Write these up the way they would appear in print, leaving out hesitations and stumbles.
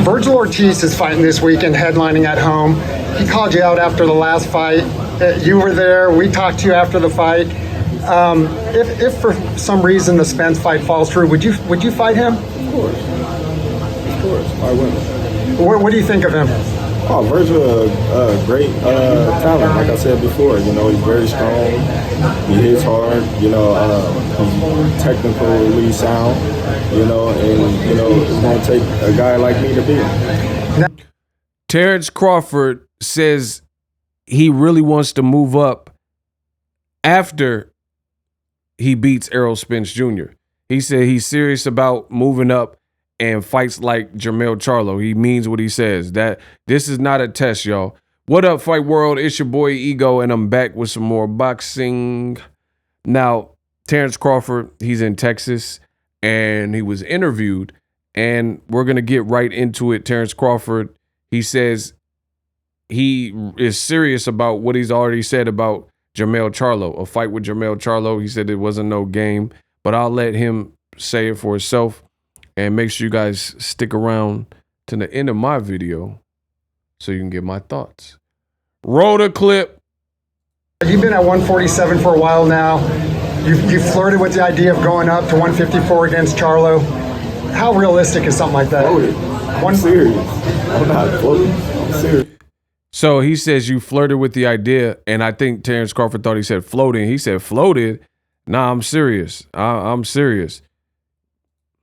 Virgil Ortiz is fighting this weekend, headlining at home. He called you out after the last fight. You were there. We talked to you after the fight. If for some reason the Spence fight falls through, would you fight him? Of course. I will. What do you think of him? Oh, Virgil, great talent. Like I said before, he's very strong. He hits hard. He's technically sound. It's going to take a guy like me to beat him. Terence Crawford says he really wants to move up after he beats Errol Spence Jr. He said he's serious about moving up and fights like Jermell Charlo. He means what he says. That this is not a test, y'all. What up, Fight World? It's your boy Ego, and I'm back with some more boxing. Now, Terence Crawford, he's in Texas, and he was interviewed, and we're going to get right into it. Terence Crawford, he says he is serious about what he's already said about Jermell Charlo, a fight with Jermell Charlo. He said it wasn't no game, but I'll let him say it for himself. And make sure you guys stick around to the end of my video so you can get my thoughts. Roll the clip. You've been at 147 for a while now. You've flirted with the idea of going up to 154 against Charlo. How realistic is something like that? I'm serious. I'm not floating. I'm serious. So he says you flirted with the idea, and I think Terence Crawford thought he said floating. He said floated. Nah, I'm serious. I'm serious.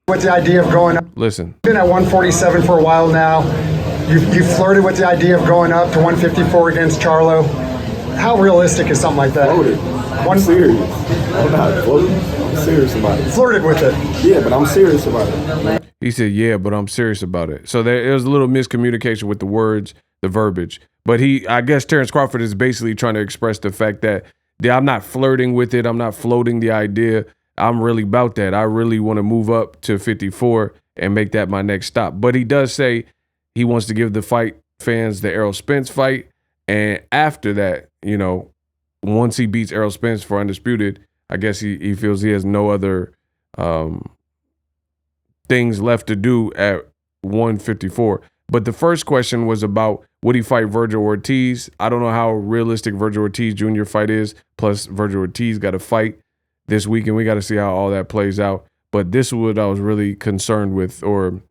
With the idea of going up. Listen. You've been at 147 for a while now. You've flirted with the idea of going up to 154 against Charlo. How realistic is something like that? Floated. I'm serious. I'm not floating. I'm serious about it. Flirted with it. Yeah, but I'm serious about it. He said, yeah, but I'm serious about it. So there was a little miscommunication with the words, the verbiage. But I guess Terence Crawford is basically trying to express the fact that I'm not flirting with it. I'm not floating the idea. I'm really about that. I really want to move up to 54 and make that my next stop. But he does say he wants to give the fight fans the Errol Spence fight. And after that, once he beats Errol Spence for Undisputed, I guess he feels he has no other things left to do at 154. But the first question was about, would he fight Virgil Ortiz? I don't know how realistic Virgil Ortiz Jr. fight is. Plus, Virgil Ortiz got to fight this weekend. We got to see how all that plays out. But this is what I was really concerned with, or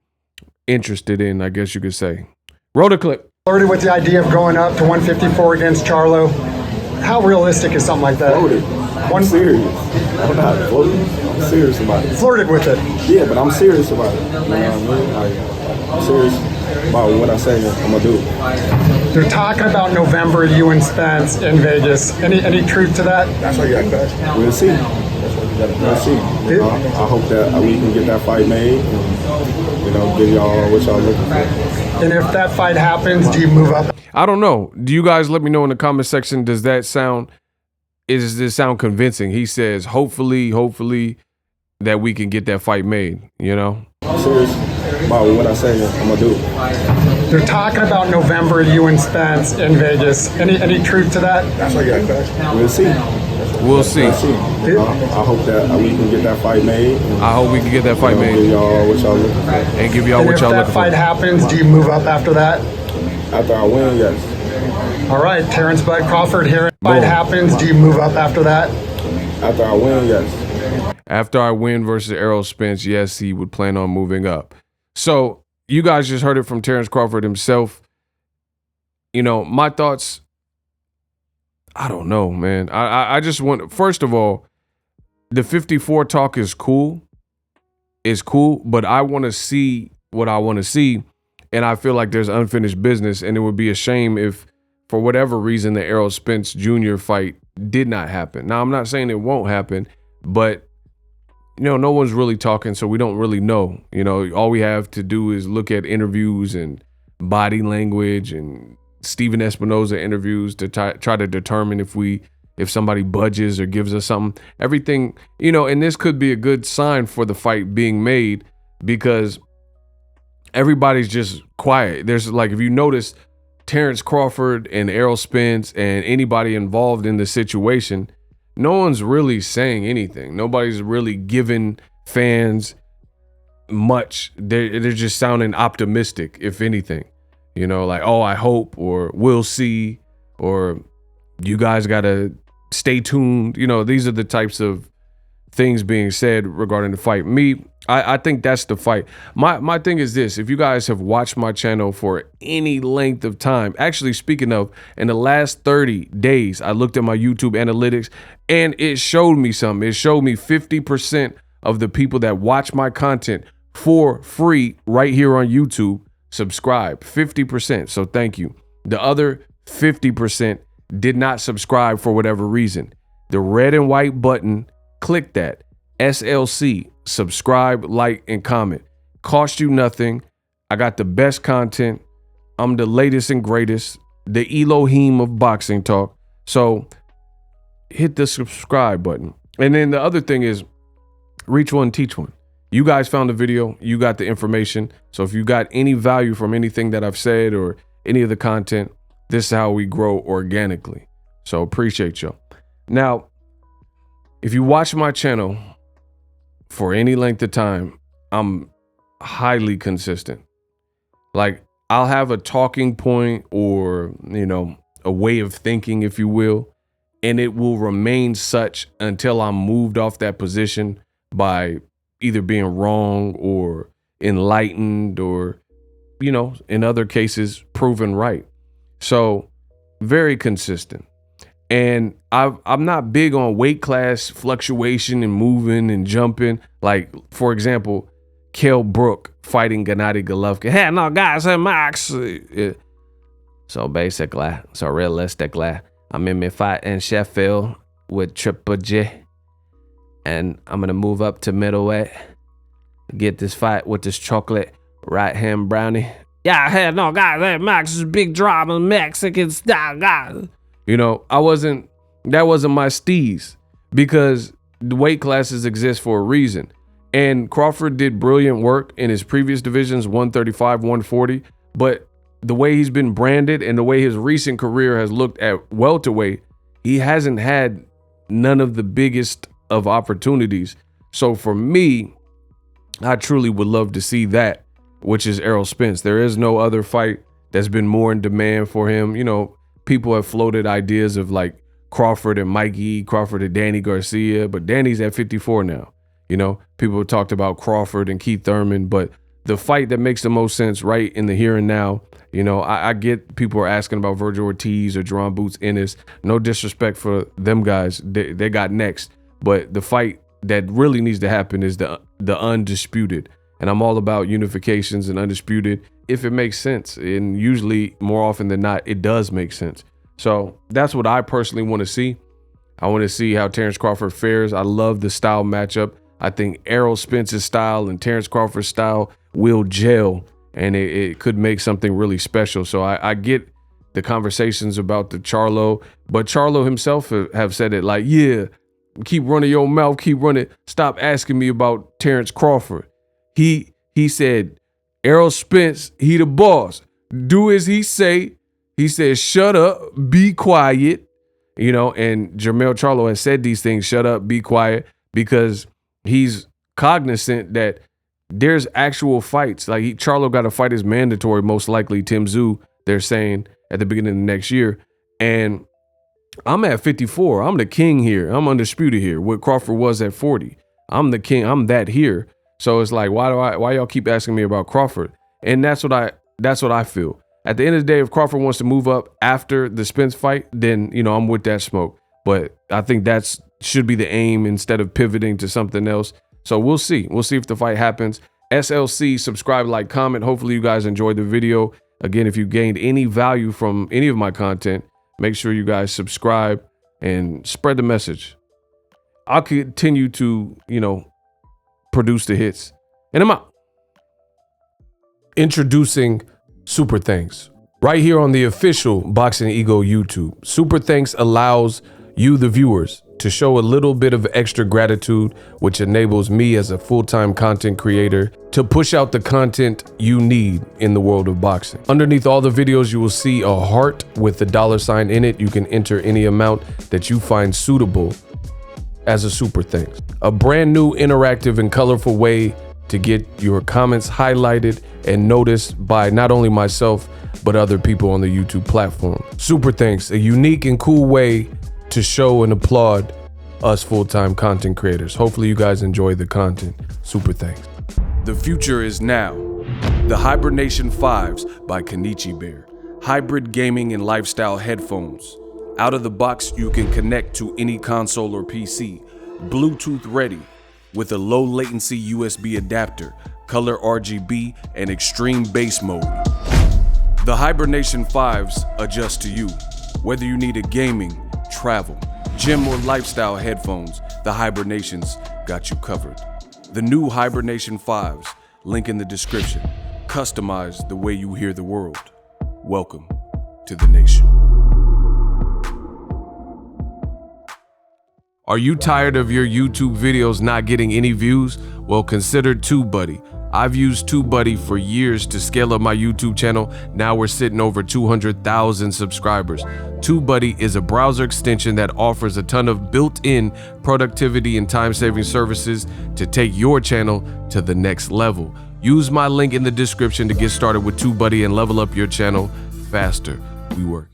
interested in, I guess you could say. Roll the clip. Flirted with the idea of going up to 154 against Charlo. How realistic is something like that? Floated. I'm serious. I'm not floating. I'm serious about it. Flirted with it. Yeah, but I'm serious about it. You know what I mean? I'm serious about what I say I'm gonna do. They're talking about November, you and Spence in Vegas. Any truth to that? That's what you got, Cash. We'll see. We'll see. I hope that we can get that fight made and, give y'all what y'all looking for. And if that fight happens, do you move up? I don't know. Do you guys let me know in the comment section, does this sound convincing? He says, hopefully that we can get that fight made, I'm serious about what I say I'm gonna do. They're talking about November, you and Spence in Vegas. Any truth to that? That's what you got, Cash. We'll see. We'll see. I hope that we can get that fight made. I hope we can get that fight made. Give y'all what y'all looking for. And give y'all what y'all looking for. If that fight happens, do you move up after that? After I win, yes. All right, Terence Bud Crawford here. If that fight happens, do you move up after that? After I win, yes. After I win versus Errol Spence, yes, he would plan on moving up. So you guys just heard it from Terence Crawford himself. My thoughts, I don't know, man. I just want, first of all, the 54 talk is cool. It's cool, but I want to see what I want to see. And I feel like there's unfinished business, and it would be a shame if, for whatever reason, the Errol Spence Jr. fight did not happen. Now, I'm not saying it won't happen, but no one's really talking, so we don't really know. All we have to do is look at interviews and body language and Steven Espinoza interviews to try to determine if somebody budges or gives us something. Everything, and this could be a good sign for the fight being made, because everybody's just quiet. There's if you notice, Terence Crawford and Errol Spence and anybody involved in the situation, no one's really saying anything. Nobody's really giving fans much. They're just sounding optimistic, if anything. You know, like, oh, I hope, or we'll see, or you guys gotta stay tuned. You know, these are the types of things being said regarding the fight. I think that's the fight. My thing is this: if you guys have watched my channel for any length of time, actually, speaking of, in the last 30 days, I looked at my YouTube analytics and it showed me something. It showed me 50% of the people that watch my content for free right here on YouTube subscribe. 50%. So thank you. The other 50% did not subscribe for whatever reason. The red and white button, click that. SLC, subscribe, like, and comment. Cost you nothing. I got the best content. I'm the latest and greatest, the Elohim of boxing talk. So hit the subscribe button. And then the other thing is, reach one, teach one. You guys found the video, you got the information. So if you got any value from anything that I've said or any of the content, this is how we grow organically. So appreciate y'all. Now, if you watch my channel for any length of time, I'm highly consistent. Like, I'll have a talking point or, you know, a way of thinking, if you will, and it will remain such until I'm moved off that position by either being wrong or enlightened or, you know, in other cases, proven right. So very consistent. And I'm not big on weight class fluctuation and moving and jumping. Like, for example, Kell Brook fighting Gennady Golovkin. Hey, no, guys, hey, Max. So basically, so realistically, I'm in my fight in Sheffield with Triple J. And I'm going to move up to middleweight, get this fight with this chocolate right hand brownie. Yeah, hey, no, guys, hey, Max is big drama, Mexican style, guys. You know, that wasn't my steez, because the weight classes exist for a reason. And Crawford did brilliant work in his previous divisions, 135, 140. But the way he's been branded and the way his recent career has looked at welterweight, he hasn't had none of the biggest of opportunities. So for me, I truly would love to see that, which is Errol Spence. There is no other fight that's been more in demand for him. You know, people have floated ideas of like Crawford and Mikey, Crawford and Danny Garcia, but Danny's at 54 now. You know, people have talked about Crawford and Keith Thurman, but the fight that makes the most sense right in the here and now, you know, I get people are asking about Virgil Ortiz or Jerron Boots Ennis. No disrespect for them guys. They got next. But the fight that really needs to happen is the undisputed. And I'm all about unifications and undisputed if it makes sense. And usually, more often than not, it does make sense. So that's what I personally want to see. I want to see how Terence Crawford fares. I love the style matchup. I think Errol Spence's style and Terence Crawford's style will gel, and it could make something really special. So I get the conversations about the Charlo, but Charlo himself have said it like, yeah, keep running your mouth, keep running. Stop asking me about Terence Crawford. He said, Errol Spence, he the boss. Do as he say. He says, shut up, be quiet. You know, and Jermell Charlo has said these things, shut up, be quiet, because he's cognizant that there's actual fights. Like Charlo got to fight his mandatory, most likely Tim Tszyu, they're saying, at the beginning of next year. And I'm at 54. I'm the king here. I'm undisputed here. What Crawford was at 40. I'm the king. I'm that here. So it's like, why y'all keep asking me about Crawford? And that's what I feel. At the end of the day, if Crawford wants to move up after the Spence fight, then, you know, I'm with that smoke. But I think that's should be the aim instead of pivoting to something else. So we'll see. We'll see if the fight happens. SLC, subscribe, like, comment. Hopefully you guys enjoyed the video. Again, if you gained any value from any of my content, make sure you guys subscribe and spread the message. I'll continue to, you know, produce the hits. And I'm out. Introducing Super Thanks. Right here on the official Boxing Ego YouTube. Super Thanks allows you, the viewers, to show a little bit of extra gratitude, which enables me as a full-time content creator to push out the content you need in the world of boxing. Underneath all the videos, you will see a heart with the $sign in it. You can enter any amount that you find suitable as a super thanks. A brand new, interactive, and colorful way to get your comments highlighted and noticed by not only myself, but other people on the YouTube platform. Super thanks, a unique and cool way to show and applaud us full-time content creators. Hopefully you guys enjoy the content. Super thanks. The future is now. The Hibernation 5s by Kenichi Bear. Hybrid gaming and lifestyle headphones. Out of the box, you can connect to any console or PC. Bluetooth ready with a low latency USB adapter, color RGB, and extreme bass mode. The Hibernation 5s adjust to you. Whether you need a gaming, travel, gym, or lifestyle headphones, the Hibernations got you covered. The new Hibernation 5s, link in the description. Customize the way you hear the world. Welcome to the nation. Are you tired of your YouTube videos not getting any views? Well, consider TubeBuddy. I've used TubeBuddy for years to scale up my YouTube channel. Now we're sitting over 200,000 subscribers. TubeBuddy is a browser extension that offers a ton of built-in productivity and time-saving services to take your channel to the next level. Use my link in the description to get started with TubeBuddy and level up your channel faster. We work.